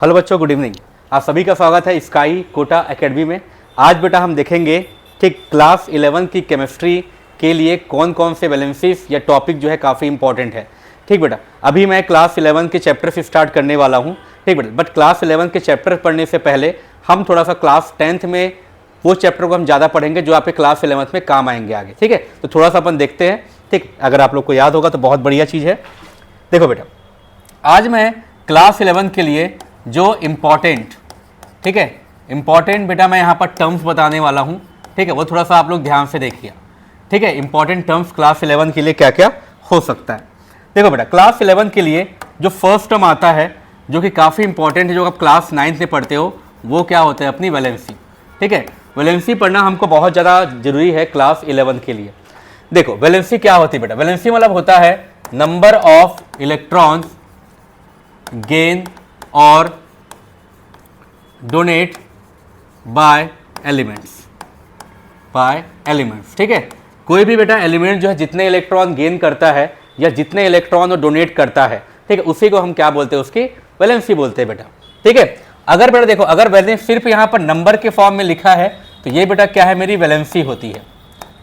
Hello बच्चों, good evening. आप सभी का स्वागत है स्काई कोटा एकेडमी में। आज बेटा हम देखेंगे कि क्लास 11 की केमिस्ट्री के लिए कौन कौन से वैलेंसीज या टॉपिक जो है काफ़ी इंपॉर्टेंट है। ठीक बेटा, अभी मैं क्लास 11 के चैप्टर से स्टार्ट करने वाला हूँ। ठीक बेटा, बट क्लास 11 के चैप्टर पढ़ने से पहले हम थोड़ा सा क्लास 10th में वो चैप्टर को हम ज़्यादा पढ़ेंगे जो आपके क्लास 11th में काम आएंगे आगे। ठीक है, तो थोड़ा सा अपन देखते हैं। ठीक, अगर आप लोग को याद होगा तो बहुत बढ़िया चीज़ है। देखो बेटा, आज मैं क्लास 11 के लिए जो इम्पॉर्टेंट, ठीक है, इम्पॉर्टेंट बेटा मैं यहाँ पर टर्म्स बताने वाला हूँ। ठीक है, वो थोड़ा सा आप लोग ध्यान से देखिए। ठीक है, इंपॉर्टेंट टर्म्स क्लास 11 के लिए क्या क्या हो सकता है। देखो बेटा, क्लास 11 के लिए जो फर्स्ट टर्म आता है जो कि काफ़ी इंपॉर्टेंट है, जो आप क्लास 9 में पढ़ते हो, वो क्या होता है? अपनी वैलेंसी। ठीक है, वैलेंसी पढ़ना हमको बहुत ज़्यादा जरूरी है क्लास 11 के लिए। देखो वैलेंसी क्या होती है बेटा? वैलेंसी मतलब होता है नंबर ऑफ इलेक्ट्रॉन्स गेन और डोनेट बाय एलिमेंट्स। ठीक है, कोई भी बेटा एलिमेंट जो है जितने इलेक्ट्रॉन गेन करता है या जितने इलेक्ट्रॉन वो डोनेट करता है, ठीक है, उसी को हम क्या बोलते हैं? उसकी वैलेंसी बोलते हैं बेटा। ठीक है, अगर बेटा देखो, अगर वैलेंसी सिर्फ यहाँ पर नंबर के फॉर्म में लिखा है तो ये बेटा क्या है? मेरी वैलेंसी होती है,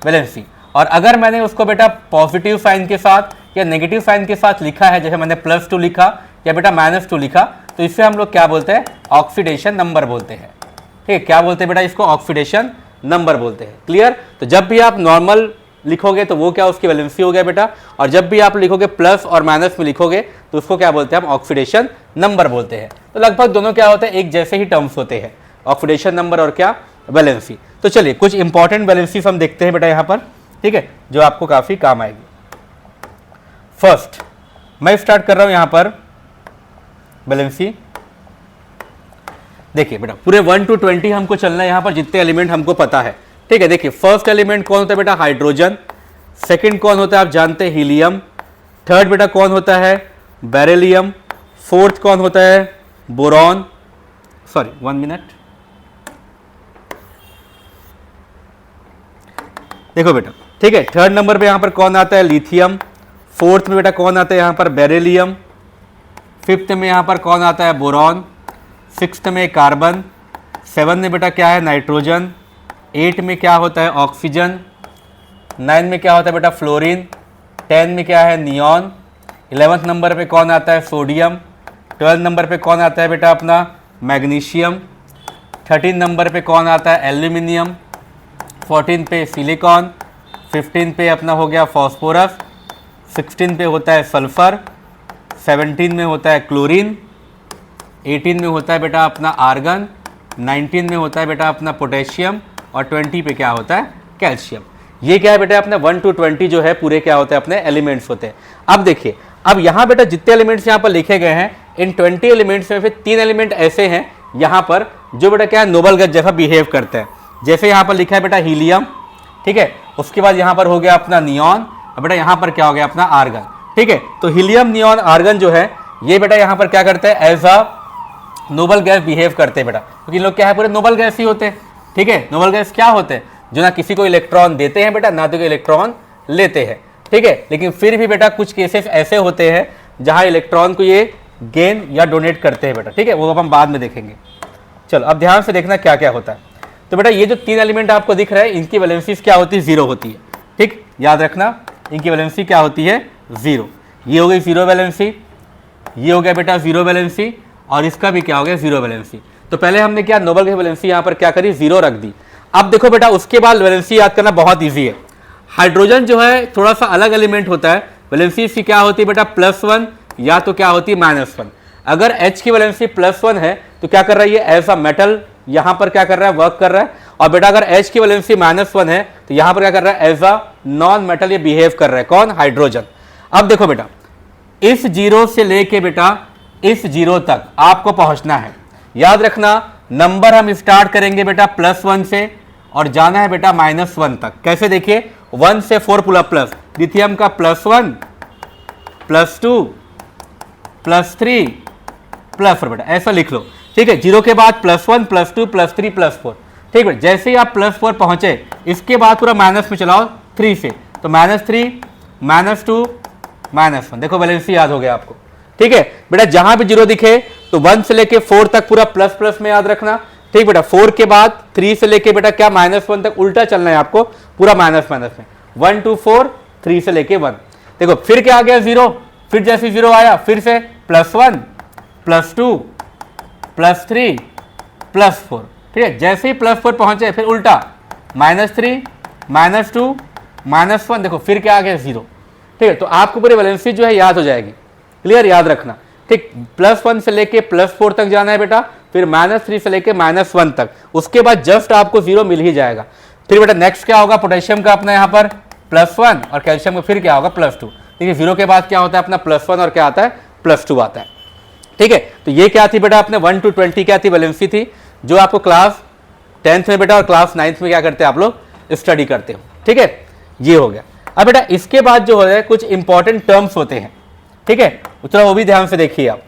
वैलेंसी। और अगर मैंने उसको बेटा पॉजिटिव साइन के साथ या नेगेटिव साइन के साथ लिखा है, जैसे मैंने +2 लिखा या बेटा -2 लिखा, तो इससे हम लोग क्या बोलते हैं? ऑक्सीडेशन नंबर बोलते हैं। ठीक है, क्या बोलते हैं बेटा? इसको ऑक्सीडेशन नंबर बोलते हैं। क्लियर? तो जब भी आप नॉर्मल लिखोगे तो वो क्या? उसकी वैलेंसी हो गया बेटा। और जब भी आप लिखोगे प्लस और माइनस में लिखोगे तो उसको क्या बोलते हैं? हम ऑक्सीडेशन नंबर बोलते हैं। तो लगभग दोनों क्या होते हैं? एक जैसे ही टर्म्स होते हैं, ऑक्सीडेशन नंबर और क्या? वैलेंसी। तो चलिए कुछ इंपॉर्टेंट वैलेंसीज हम देखते हैं बेटा यहाँ पर। ठीक है, जो आपको काफ़ी काम आएगी। फर्स्ट मैं स्टार्ट कर रहा हूँ यहाँ पर वैलेंसी। देखिए बेटा, पूरे 1 to 20 हमको चलना है यहाँ पर, जितने एलिमेंट हमको पता है। ठीक है, देखिए फर्स्ट एलिमेंट कौन होता है बेटा? हाइड्रोजन। सेकंड कौन होता है? आप जानते हैं, हीलियम। थर्ड बेटा कौन होता है? बेरिलियम। फोर्थ कौन होता है? बोरॉन। Sorry 1 minute. देखो बेटा, ठीक है, थर्ड नंबर पे यहाँ पर कौन आता है? लिथियम। फोर्थ में बेटा कौन आता है यहाँ पर? बेरिलियम। फिफ्थ में यहाँ पर कौन आता है? बोरॉन। सिक्स्थ में कार्बन। 7 में बेटा क्या है? नाइट्रोजन। 8 में क्या होता है? ऑक्सीजन। 9 में क्या होता है बेटा? फ्लोरीन। 10 में क्या है? नियॉन। 11th नंबर पे कौन आता है? सोडियम। 12 नंबर पे कौन आता है बेटा? अपना मैग्नीशियम। 13 नंबर पे कौन आता है? एल्यूमिनियम। 14 पे सिलिकॉन। 15 पे अपना हो गया फॉस्फोरस। 16 पे होता है सल्फर। 17 में होता है क्लोरीन। 18 में होता है बेटा अपना आर्गन। 19 में होता है बेटा अपना पोटेशियम। और 20 पे क्या होता है? कैल्शियम। ये क्या है बेटा? अपना 1 to 20 जो है पूरे क्या होते हैं? अपने एलिमेंट्स होते हैं। अब देखिए, अब यहाँ बेटा जितने एलिमेंट्स यहाँ पर लिखे गए हैं, इन 20 एलिमेंट्स में फिर 3 एलिमेंट ऐसे हैं यहाँ पर जो बेटा क्या है? नोबल गैस जैसा बिहेव करते हैं। जैसे यहाँ पर लिखा है बेटा हीलियम। ठीक है, उसके बाद यहाँ पर हो गया अपना नियॉन। और बेटा यहाँ पर क्या हो गया? अपना आर्गन। ठीक है, तो हीलियम, नियॉन, आर्गन जो है ये बेटा यहाँ पर क्या करते हैं? As a noble gas behave करते हैं बेटा, क्योंकि लोग क्या है? पूरे नोबल गैस ही होते हैं। ठीक है, नोबल गैस क्या होते हैं? जो ना किसी को इलेक्ट्रॉन देते हैं बेटा, ना तो इलेक्ट्रॉन लेते हैं। ठीक है, लेकिन फिर भी बेटा कुछ केसेस ऐसे होते हैं जहां इलेक्ट्रॉन को ये गेन या डोनेट करते हैं बेटा। ठीक है, वो अब हम बाद में देखेंगे। चलो अब ध्यान से देखना क्या क्या होता है। तो बेटा ये जो 3 एलिमेंट आपको दिख रहा है, इनकी वैलेंसीज क्या होती है? 0 होती है। ठीक, याद रखना, इनकी वैलेंसी क्या होती है? 0। ये हो गई 0 वैलेंसी, ये हो गया बेटा 0 वैलेंसी, और इसका भी क्या हो गया? 0 वैलेंसी। तो पहले हमने क्या? नोबल गैस वैलेंसी यहाँ पर क्या करी? 0 रख दी। अब देखो बेटा, उसके बाद वैलेंसी याद करना बहुत ईजी है। हाइड्रोजन जो है थोड़ा सा अलग एलिमेंट होता है। वैलेंसी इसकी क्या होती है बेटा? +1 या तो क्या होती है? -1। अगर H की वैलेंसी +1 है तो क्या कर रहा है? ये एज अ मेटल यहाँ पर क्या कर रहा है? वर्क कर रहा है। और बेटा अगर H की वैलेंसी -1 है तो यहाँ पर क्या कर रहा है? एज अ नॉन मेटल ये बिहेव कर रहा है। कौन? हाइड्रोजन। अब देखो बेटा, इस 0 से लेके बेटा इस 0 तक आपको पहुंचना है। याद रखना, नंबर हम स्टार्ट करेंगे बेटा +1 से और जाना है बेटा -1 तक। कैसे? देखिए 1 से 4 प्लस, लिथियम का +1 +2 +3 +4 बेटा, ऐसा लिख लो। ठीक है, 0 के बाद +1 +2 +3 +4। ठीक है, जैसे ही आप +4 पहुंचे, इसके बाद पूरा माइनस में चलाओ 3 से, तो -3 -2 -1। देखो वैलेंसी याद हो गया आपको। ठीक है बेटा, जहां भी 0 दिखे तो 1 से लेके 4 तक पूरा प्लस प्लस में याद रखना, ठीक बेटा। 4 के बाद 3 से लेके बेटा क्या -1 तक उल्टा चलना है आपको, पूरा माइनस माइनस में 1 2 4 3 से लेके 1। देखो फिर क्या आ गया 0, फिर जैसे 0 आया फिर से +1 +2 +3 +4, ठीक है। जैसे ही +4 पहुंचे फिर उल्टा -3 -2 -1, देखो फिर क्या आ गया 0, ठीक है। तो आपको पूरी वैलेंसी जो है याद हो जाएगी, क्लियर, याद रखना, ठीक। +1 से लेके +4 तक जाना है बेटा, फिर -3 से लेके -1 तक, उसके बाद जस्ट आपको 0 मिल ही जाएगा। फिर बेटा नेक्स्ट क्या होगा, पोटेशियम का अपना यहाँ पर +1 और कैल्शियम का फिर क्या होगा +2, ठीक है। 0 के बाद क्या होता है अपना +1 और क्या आता है +2 आता है, ठीक है। तो ये क्या थी बेटा अपने 1 to 20 क्या थी वैलेंसी थी, जो आपको क्लास 10th में बेटा और क्लास 9th में क्या करते हैं आप लोग स्टडी करते हो, ठीक है। ये हो गया। अब बेटा इसके बाद जो है कुछ इंपॉर्टेंट टर्म्स होते हैं, ठीक है, चलो वो भी ध्यान से देखिए आप,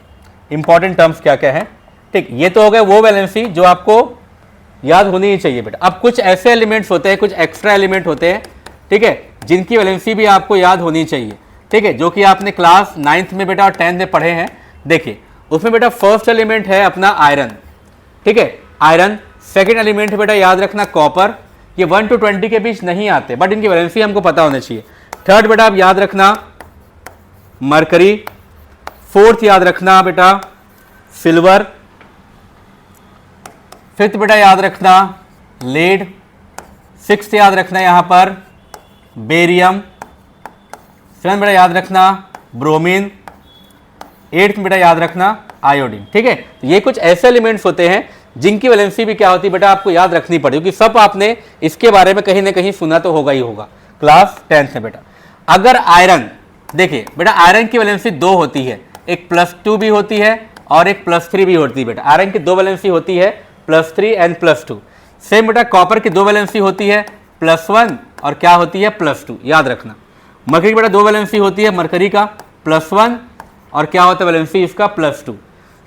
इंपॉर्टेंट टर्म्स क्या क्या है, ठीक। ये तो हो गया वो वैलेंसी जो आपको याद होनी ही चाहिए बेटा। अब कुछ ऐसे एलिमेंट्स होते हैं, कुछ एक्स्ट्रा एलिमेंट होते हैं, ठीक है, जिनकी वैलेंसी भी आपको याद होनी चाहिए, ठीक है, जो कि आपने क्लास 9th में बेटा और 10th में पढ़े हैं। देखिए उसमें बेटा फर्स्ट एलिमेंट है अपना आयरन, ठीक है, आयरन। सेकेंड एलिमेंट बेटा याद रखना कॉपर, ये 1 to 20 के बीच नहीं आते बट इनकी वैलेंसी हमको पता होनी चाहिए। थर्ड बेटा आप याद रखना मरकरी, फोर्थ याद रखना बेटा सिल्वर, फिफ्थ बेटा याद रखना लेड, सिक्स्थ याद रखना यहां पर बेरियम, सेवन बेटा याद रखना ब्रोमीन, एट्थ बेटा याद रखना आयोडीन, ठीक है। तो ये कुछ ऐसे एलिमेंट्स होते हैं जिनकी वैलेंसी भी क्या होती है बेटा आपको याद रखनी पड़ेगी, क्योंकि सब आपने इसके बारे में कहीं ना कहीं सुना तो होगा ही होगा क्लास 10th में बेटा। अगर आयरन, देखिए बेटा आयरन की वैलेंसी 2 होती है, एक +2 भी होती है और एक +3 भी होती है बेटा। आयरन की 2 वैलेंसी होती है, +3 एंड +2। सेम बेटा कॉपर की 2 वैलेंसी होती है, +1 और क्या होती है +2, याद रखना। मरकरी की बेटा 2 वैलेंसी होती है, मरकरी का +1 और क्या होता है वैलेंसी इसका +2।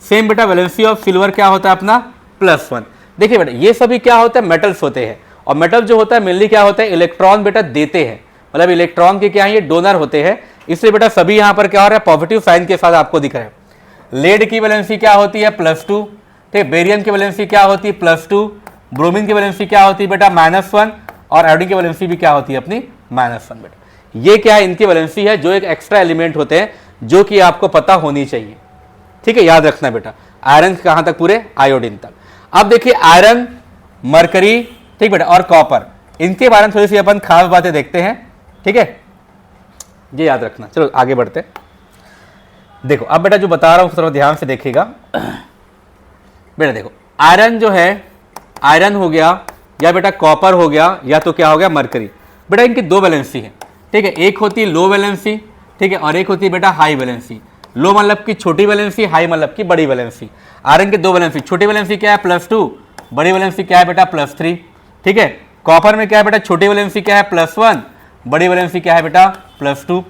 सेम बेटा वैलेंसी ऑफ सिल्वर क्या होता है अपना +1। देखिए बेटा ये सभी क्या होता है मेटल्स होते हैं, और मेटल जो होता है मेनली क्या होता है इलेक्ट्रॉन बेटा देते हैं, मतलब इलेक्ट्रॉन के क्या है ये डोनर होते हैं, इसलिए बेटा सभी यहाँ पर क्या हो रहा है पॉजिटिव साइन के साथ आपको दिख रहा है। लेड की वैलेंसी क्या होती है +2, ठीक। बेरियम की वैलेंसी क्या होती है +2, ब्रोमीन की वैलेंसी क्या होती है बेटा -1 और आयोडीन की वैलेंसी भी क्या होती है अपनी -1 बेटा। ये क्या है इनकी वैलेंसी है, जो एक एक्स्ट्रा एलिमेंट होते हैं जो कि आपको पता होनी चाहिए, ठीक है, याद रखना बेटा। आयरन कहां तक पूरे आयोडीन तक। अब देखिए आयरन, मरकरी, ठीक बेटा, और कॉपर, इनके बारे में थोड़ी सी अपन खास बातें देखते हैं, ठीक है, ये याद रखना। चलो आगे बढ़ते हैं। देखो अब बेटा जो बता रहा हूं थोड़ा ध्यान से देखिएगा बेटा। देखो आयरन जो है, आयरन हो गया या बेटा कॉपर हो गया या तो क्या हो गया मरकरी, बेटा इनकी 2 वैलेंसी है, ठीक है। एक होती है लो वैलेंसी, ठीक है, और एक होती है बेटा हाई वैलेंसी। लो मतलब की छोटी वैलेंसी, हाई मतलब की बड़ी वैलेंसी। आयरन की 2 वैलेंसी, छोटी वैलेंसी क्या है +2, बड़ी वैलेंसी क्या है बेटा +3, ठीक है। कॉपर में क्या है बेटा छोटी वैलेंसी क्या है +1, बड़ी वैलेंसी क्या है बेटा +2,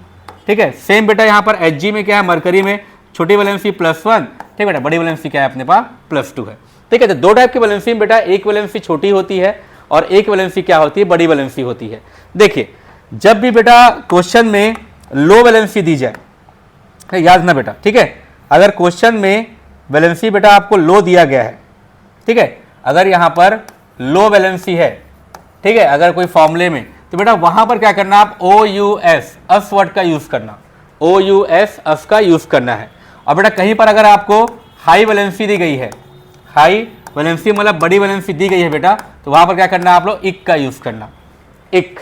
ठीक है। सेम बेटा यहाँ पर Hg में क्या है मरकरी में छोटी वैलेंसी +1, ठीक बेटा, बड़ी वैलेंसी क्या है अपने पास +2 है, ठीक है। तो 2 टाइप की वैलेंसी में बेटा एक वैलेंसी छोटी होती है और एक वैलेंसी क्या होती है बड़ी वैलेंसी होती है। देखिए जब भी बेटा क्वेश्चन में लो वैलेंसी दी जाए, याद रखना बेटा, ठीक है, अगर क्वेश्चन में वैलेंसी बेटा आपको लो दिया गया है, ठीक है, अगर यहाँ पर लो वैलेंसी है, ठीक है, अगर कोई फॉर्मूले में, तो बेटा वहां पर क्या करना आप OUS अस वर्ड का यूज करना, OUS अस का यूज करना है। और बेटा कहीं पर अगर आपको हाई वैलेंसी दी गई है, हाई वैलेंसी मतलब बड़ी वैलेंसी दी गई है बेटा, तो वहां पर क्या करना आप लोग इक का यूज करना, इक,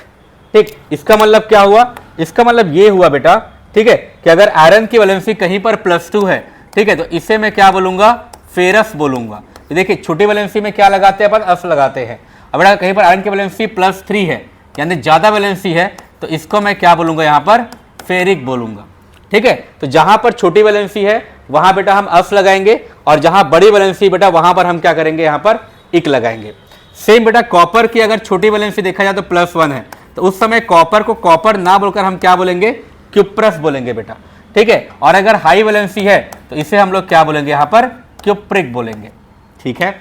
ठीक। इसका मतलब क्या हुआ, इसका मतलब ये हुआ बेटा, ठीक है, कि अगर आयरन की वैलेंसी कहीं पर +2 है, ठीक है, तो इसे मैं क्या बोलूंगा फेरस बोलूंगा। देखिए छोटी वैलेंसी में क्या लगाते हैं अपन अस लगाते हैं। अब बेटा कहीं पर आयरन की वैलेंसी +3 है यानी ज्यादा वैलेंसी है, तो इसको मैं क्या बोलूंगा यहाँ पर फेरिक बोलूंगा, ठीक है। तो जहां पर छोटी वैलेंसी है वहां बेटा हम अस लगाएंगे और जहां बड़ी वैलेंसी बेटा वहां पर हम क्या करेंगे यहाँ पर इक लगाएंगे। सेम बेटा कॉपर की अगर छोटी वैलेंसी देखा जाए तो +1 है, तो उस समय कॉपर को कॉपर ना बोलकर हम क्या बोलेंगे क्यूप्रस बोलेंगे बेटा, ठीक है। और अगर हाई वैलेंसी है तो इसे हम लोग क्या बोलेंगे यहाँ पर क्यूप्रिक बोलेंगे, ठीक है।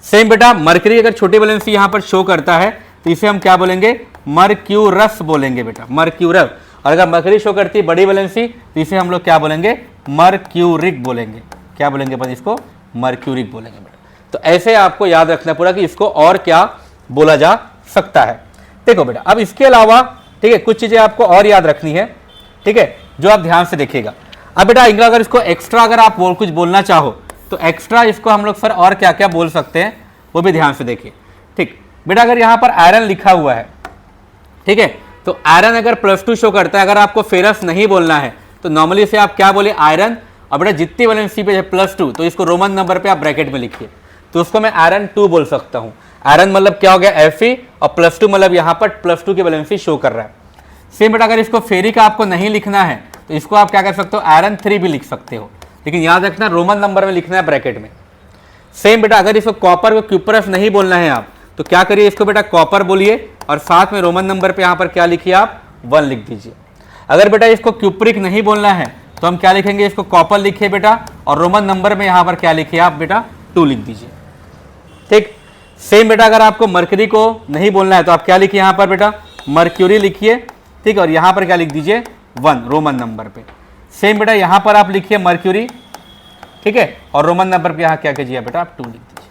सेम बेटा मरकरी अगर छोटी वैलेंसी यहाँ पर शो करता है तो इसे हम क्या बोलेंगे मर्क्यूरस बोलेंगे बेटा, मर्क्यूरस। और अगर मरकरी शो करती है बड़ी वैलेंसी तो इसे हम लोग क्या बोलेंगे मर्क्यूरिक बोलेंगे, क्या बोलेंगे अपन इसको, मर्क्यूरिक बोलेंगे बेटा। तो ऐसे आपको याद रखना पड़ा कि इसको और क्या बोला जा सकता है। देखो बेटा अब इसके अलावा ठीक है कुछ चीजें आपको और याद रखनी है, ठीक है, जो आप ध्यान से देखिएगा। अब बेटा इनका अगर इसको एक्स्ट्रा अगर आप कुछ बोलना चाहो तो एक्स्ट्रा इसको हम लोग सर और क्या क्या बोल सकते हैं वो भी ध्यान से देखिए। ठीक बेटा अगर यहाँ पर आयरन लिखा हुआ है, ठीक है, तो आयरन अगर +2 शो करता है, अगर आपको फेरस नहीं बोलना है तो नॉर्मली से आप क्या बोले आयरन, और बेटा जितनी वैलेंसी पे है +2 तो इसको रोमन नंबर पे आप ब्रैकेट में लिखिए, तो उसको मैं आयरन 2 बोल सकता हूँ। आयरन मतलब क्या हो गया Fe, और +2 मतलब यहाँ पर +2 की वैलेंसी शो कर रहा है। सेम बेटा अगर इसको फेरिक आपको नहीं लिखना है तो इसको आप क्या कर सकते हो, आयरन 3 भी लिख सकते हो, लेकिन याद रखना रोमन नंबर में लिखना है ब्रैकेट में। सेम बेटा अगर इसको कॉपर को क्यूपरस नहीं बोलना है आप तो क्या करिए, इसको बेटा कॉपर बोलिए और साथ में रोमन नंबर पे यहाँ पर क्या लिखिए आप 1 लिख दीजिए। अगर बेटा इसको क्यूपरिक नहीं बोलना है तो हम क्या लिखेंगे, इसको कॉपर लिखिए बेटा और रोमन नंबर में यहाँ पर क्या लिखिए आप बेटा 2 लिख दीजिए। ठीक सेम बेटा अगर आपको मर्करी को नहीं बोलना है तो आप क्या लिखिए यहाँ पर बेटा मर्क्यूरी लिखिए, ठीक, और यहाँ पर क्या लिख दीजिए 1 रोमन नंबर पे। सेम बेटा यहाँ पर आप लिखिए मर्क्यूरी, ठीक है, और रोमन नंबर पे यहाँ क्या कीजिए बेटा आप 2 लिख दीजिए।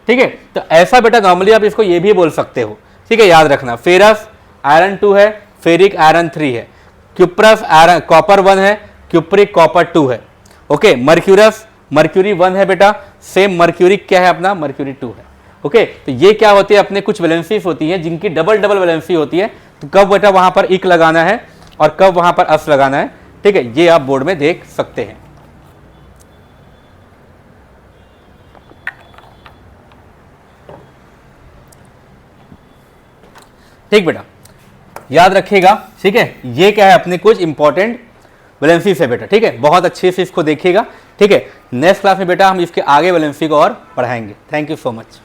ठीक है, तो ऐसा बेटा नॉर्मली आप इसको ये भी बोल सकते हो। ठीक है, याद रखना फेरस आयरन 2 है, फेरिक आयरन 3 है, क्यूप्रस आयरन कॉपर 1 है, क्यूप्रिक कॉपर 2 है। ओके, मर्क्यूरस मर्क्यूरी 1 है बेटा, सेम मर्क्यूरी क्या है अपना मर्क्यूरी 2 है। ओके, तो ये क्या होती है अपने कुछ वैलेंसीज होती है जिनकी डबल डबल वैलेंसी होती है, तो कब बेटा वहां पर इक लगाना है और कब वहां पर अस लगाना है। ठीक है, ये आप बोर्ड में देख सकते हैं। ठीक बेटा याद रखिएगा। ठीक है, ये क्या है अपने कुछ इंपॉर्टेंट वैलेंसी है बेटा। ठीक है, बहुत अच्छे से इसको देखिएगा। ठीक है, नेक्स्ट क्लास में बेटा हम इसके आगे वैलेंसी को और पढ़ाएंगे। Thank you so much.